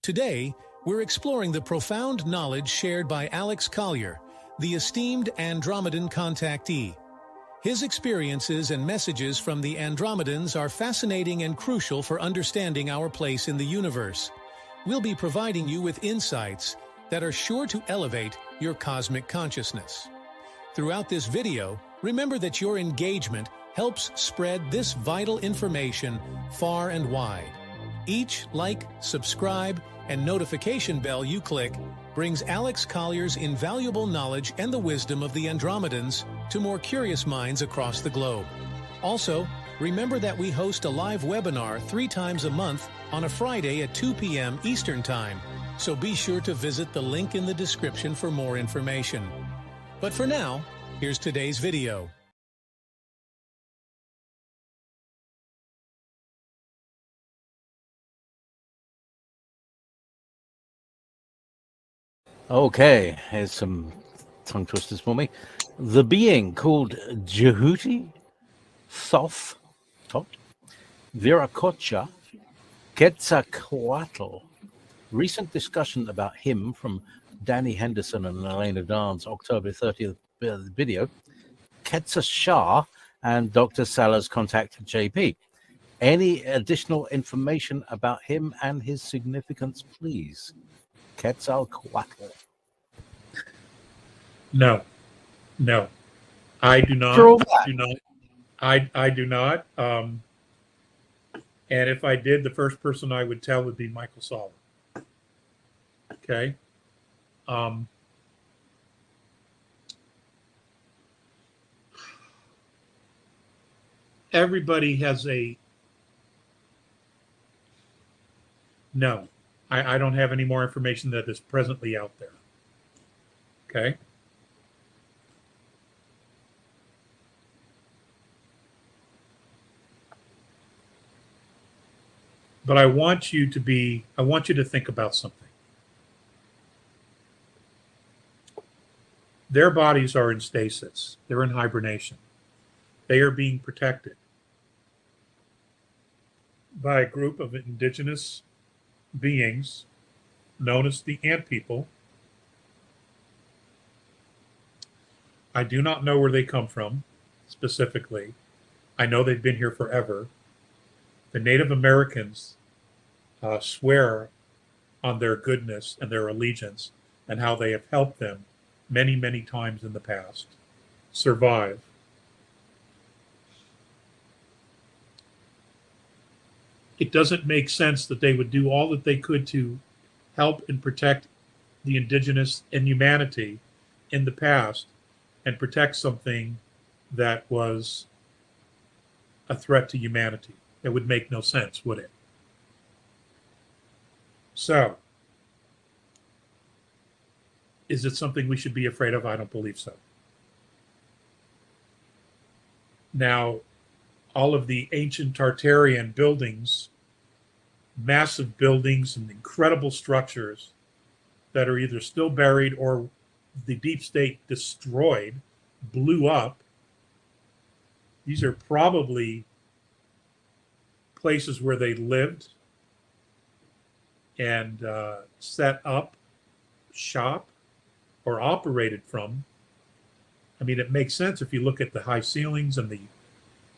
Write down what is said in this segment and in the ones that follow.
Today, we're exploring the profound knowledge shared by Alex Collier, the esteemed Andromedan Contactee. His experiences and messages from the Andromedans are fascinating and crucial for understanding our place in the universe. We'll be providing you with insights that are sure to elevate your cosmic consciousness. Throughout this video, remember that your engagement helps spread this vital information far and wide. Each like, subscribe, and notification bell you click brings Alex Collier's invaluable knowledge and the wisdom of the Andromedans to more curious minds across the globe. Also, remember that we host a live webinar 3 times a month on a Friday at 2 p.m. Eastern Time, so be sure to visit the link in the description for more information. But for now, here's today's video. Okay, here's some tongue twisters for me. The being called Jehuti, Thoth, Viracocha, Quetzalcoatl. Recent discussion about him from Danny Henderson and Elena Darn's October 30th video. Quetzalcoatl and Dr. Salah's contact JP. Any additional information about him and his significance, please? Quetzalcoatl. No. I do not. I do not. And if I did, the first person I would tell would be Michael Salla. Okay. Everybody has a no. I don't have any more information that is presently out there. Okay. But I want you to think about something. Their bodies are in stasis. They're in hibernation. They are being protected by a group of indigenous beings known as the Ant People. I do not know where they come from specifically. I know they've been here forever. The Native Americans swear on their goodness and their allegiance and how they have helped them many, many times in the past survive. It doesn't make sense that they would do all that they could to help and protect the indigenous and humanity in the past and protect something that was a threat to humanity. It would make no sense, would it? So, is it something we should be afraid of? I don't believe so. Now, all of the ancient Tartarian buildings, massive buildings and incredible structures that are either still buried or the deep state destroyed, blew up, these are probably places where they lived and set up shop or operated from. I mean, it makes sense if you look at the high ceilings and the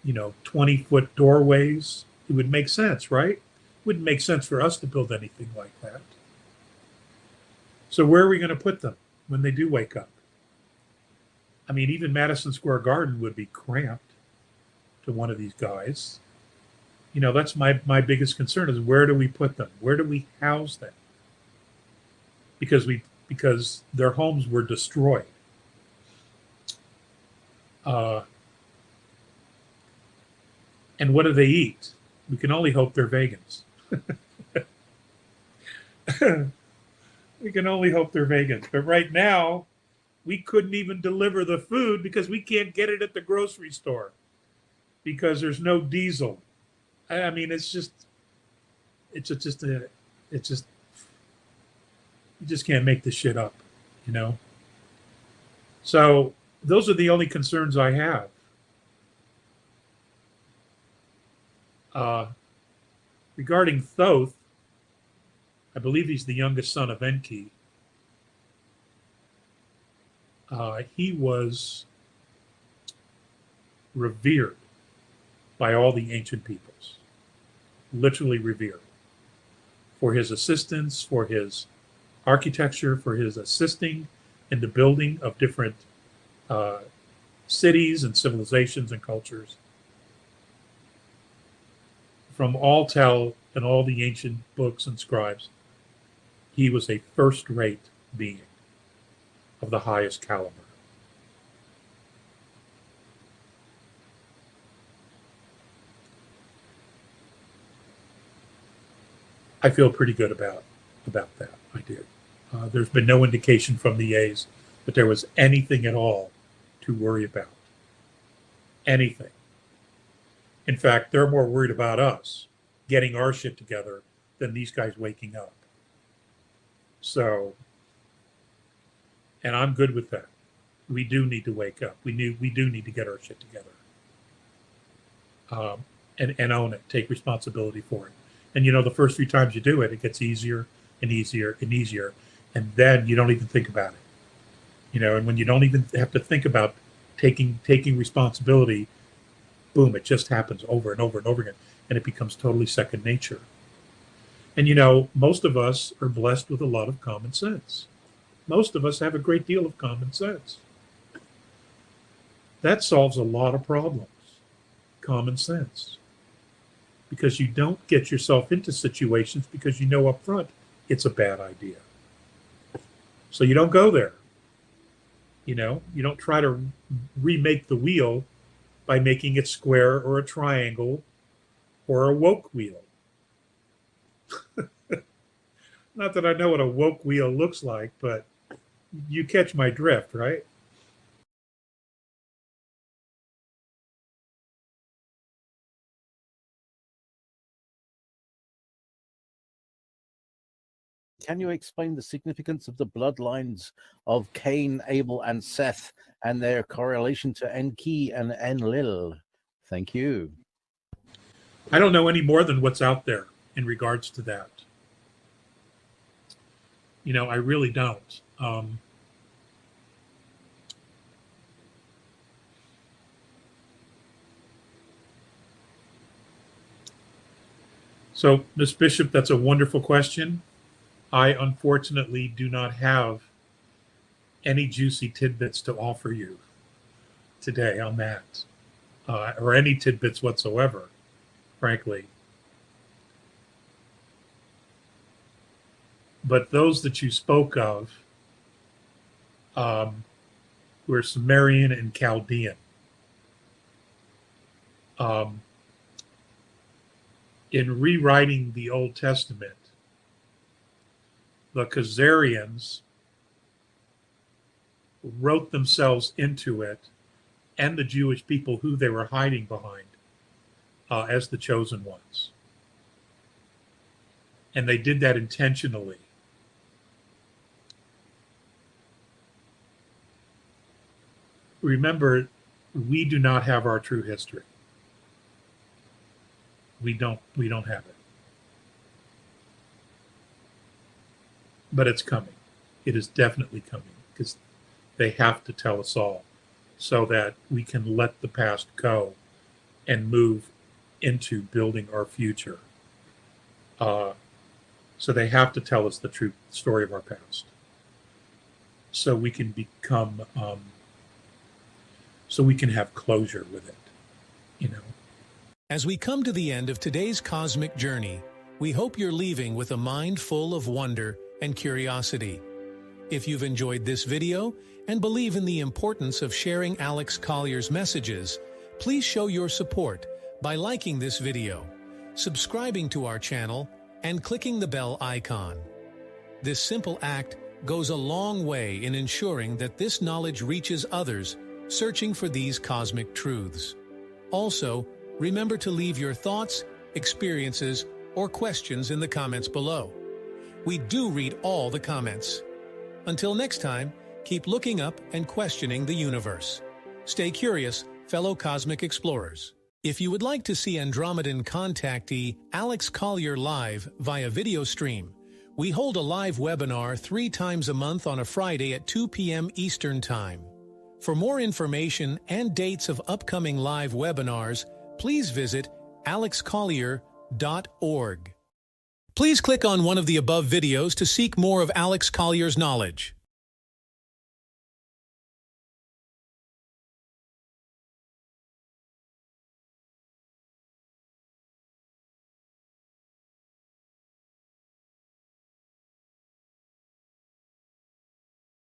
20-foot doorways. It would make sense, right? It wouldn't make sense for us to build anything like that. So where are we going to put them when they do wake up? I mean, even Madison Square Garden would be cramped to one of these guys. That's my biggest concern is where do we put them? Where do we house them? Because their homes were destroyed. And what do they eat? We can only hope they're vegans. We can only hope they're vegans. But right now, we couldn't even deliver the food because we can't get it at the grocery store because there's no diesel. I mean, you just can't make this shit up, So those are the only concerns I have. Regarding Thoth, I believe he's the youngest son of Enki. He was revered by all the ancient peoples, literally revered, for his assistance, for his architecture, for his assisting in the building of different cities and civilizations and cultures. From all tell and all the ancient books and scribes, he was a first-rate being of the highest caliber. I feel pretty good about that. I do. There's been no indication from the A's that there was anything at all to worry about. Anything. In fact, they're more worried about us getting our shit together than these guys waking up. So, and I'm good with that. We do need to wake up. We do need to get our shit together. And own it. Take responsibility for it. And you know, the first few times you do it, it gets easier and easier and easier. And then you don't even think about it. You know, and when you don't even have to think about taking responsibility, boom, it just happens over and over and over again. And it becomes totally second nature. And you know, most of us are blessed with a lot of common sense. Most of us have a great deal of common sense. That solves a lot of problems. Common sense. Because you don't get yourself into situations because you know up front it's a bad idea. So you don't go there. You know, you don't try to remake the wheel by making it square or a triangle or a woke wheel. Not that I know what a woke wheel looks like, but you catch my drift, right? Can you explain the significance of the bloodlines of Cain, Abel, and Seth and their correlation to Enki and Enlil? Thank you. I don't know any more than what's out there in regards to that. You know, I really don't. So, Ms. Bishop, that's a wonderful question. I unfortunately do not have any juicy tidbits to offer you today on that, or any tidbits whatsoever, frankly. But those that you spoke of were Sumerian and Chaldean. In rewriting the Old Testament, the Khazarians wrote themselves into it and the Jewish people who they were hiding behind as the chosen ones. And they did that intentionally. Remember, we do not have our true history. We don't have it. But it's coming. It is definitely coming because they have to tell us all so that we can let the past go and move into building our future. So they have to tell us the true story of our past so we can become, so we can have closure with it, you know. As we come to the end of today's cosmic journey, we hope you're leaving with a mind full of wonder and curiosity. If you've enjoyed this video and believe in the importance of sharing Alex Collier's messages, please show your support by liking this video, subscribing to our channel, and clicking the bell icon. This simple act goes a long way in ensuring that this knowledge reaches others searching for these cosmic truths. Also, remember to leave your thoughts, experiences, or questions in the comments below. We do read all the comments. Until next time, keep looking up and questioning the universe. Stay curious, fellow cosmic explorers. If you would like to see Andromedan Contactee Alex Collier live via video stream, We hold a live webinar 3 times a month on a Friday at 2 p.m. Eastern Time. For more information and dates of upcoming live webinars, please visit alexcollier.org. Please click on one of the above videos to seek more of Alex Collier's knowledge.